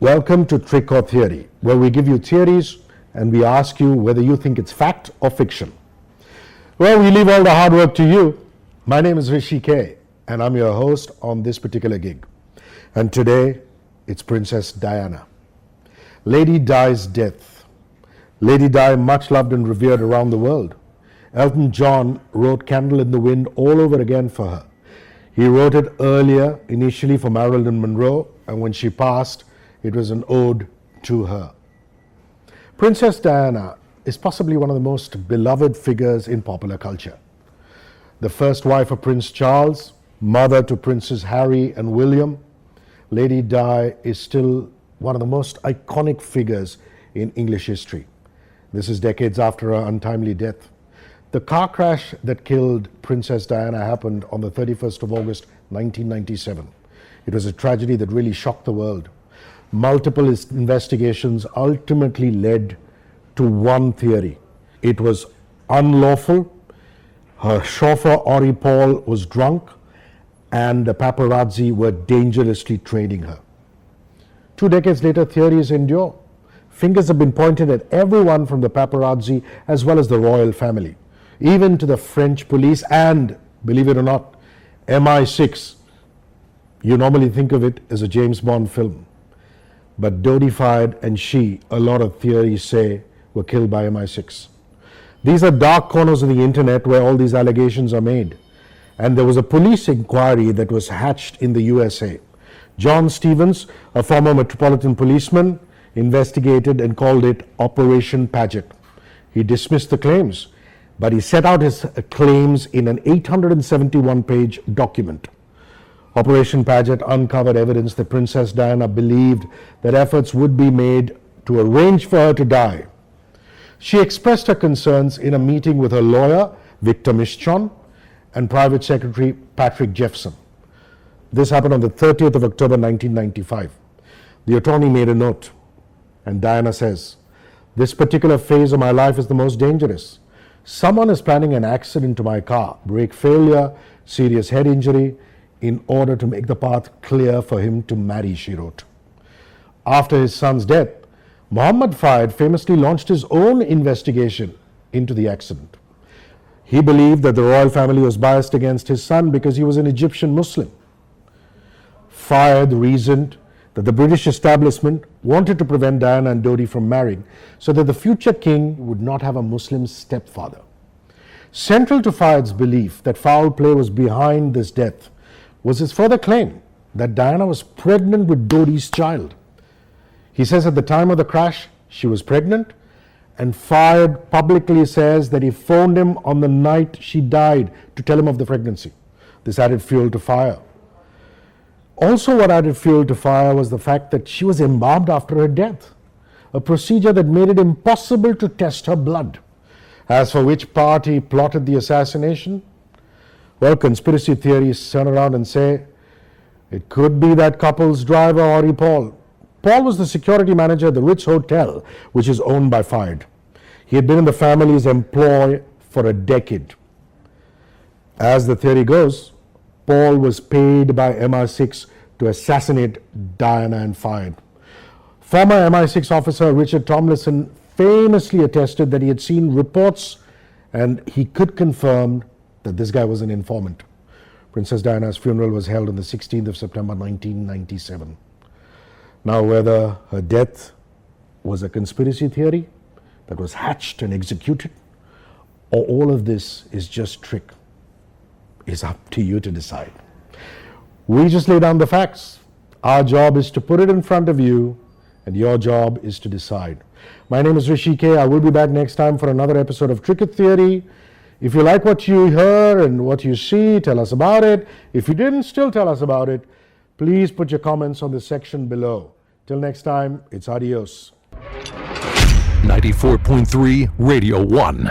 Welcome to Trick or Theory, where we give you theories and we ask you whether you think it's fact or fiction. Well, we leave all the hard work to you. My name is Hrishi and I'm your host on this particular gig. And today, it's Princess Diana. Lady Di's death. Lady Di, much loved and revered around the world. Elton John wrote Candle in the Wind all over again for her. He wrote it earlier, initially for Marilyn Monroe, and when she passed, it was an ode to her. Princess Diana is possibly one of the most beloved figures in popular culture. The first wife of Prince Charles, mother to Princes Harry and William, Lady Di is still one of the most iconic figures in English history. This is decades after her untimely death. The car crash that killed Princess Diana happened on the 31st of August, 1997. It was a tragedy that really shocked the world. Multiple investigations ultimately led to one theory. It was unlawful. Her chauffeur, Henri Paul, was drunk, and the paparazzi were dangerously training her. 2 decades later, theories endure. Fingers have been pointed at everyone from the paparazzi as well as the royal family, even to the French police and, believe it or not, MI6. You normally think of it as a James Bond film. But Dodi Fayed and she, a lot of theories say, were killed by MI6. These are dark corners of the internet where all these allegations are made. And there was a police inquiry that was hatched in the USA. John Stevens, a former metropolitan policeman, investigated and called it Operation Paget. He dismissed the claims, but he set out his claims in an 871-page document. Operation Paget uncovered evidence that Princess Diana believed that efforts would be made to arrange for her to die. She expressed her concerns in a meeting with her lawyer, Victor Mischon, and Private Secretary Patrick Jeffson. This happened on the 30th of October 1995. The attorney made a note, and Diana says, "This particular phase of my life is the most dangerous. Someone is planning an accident to my car, brake failure, serious head injury, in order to make the path clear for him to marry," she wrote. After his son's death, Mohammed Fayed famously launched his own investigation into the accident. He believed that the royal family was biased against his son because he was an Egyptian Muslim. Fayed reasoned that the British establishment wanted to prevent Diana and Dodi from marrying so that the future king would not have a Muslim stepfather. Central to Fayed's belief that foul play was behind this death was his further claim that Diana was pregnant with Dodi's child. He says at the time of the crash, she was pregnant, and Fayed publicly says that he phoned him on the night she died to tell him of the pregnancy. This added fuel to fire. Also, what added fuel to fire was the fact that she was embalmed after her death, a procedure that made it impossible to test her blood. As for which party plotted the assassination, well, conspiracy theories turn around and say it could be that couple's driver, Henri Paul. Paul was the security manager at the Ritz Hotel, which is owned by Fayed. He had been in the family's employ for a decade. As the theory goes, Paul was paid by MI6 to assassinate Diana and Fayed. Former MI6 officer Richard Tomlinson famously attested that he had seen reports and he could confirm that this guy was an informant. Princess Diana's funeral was held on the 16th of September 1997. Now, whether her death was a conspiracy theory that was hatched and executed, or all of this is just trick, is up to you to decide. We just lay down the facts. Our job is to put it in front of you, and your job is to decide. My name is Hrishi. I will be back next time for another episode of Trick or Theory. If you like what you hear and what you see, tell us about it. If you didn't, still tell us about it. Please put your comments on the section below. Till next time, it's adios. 94.3 Radio 1.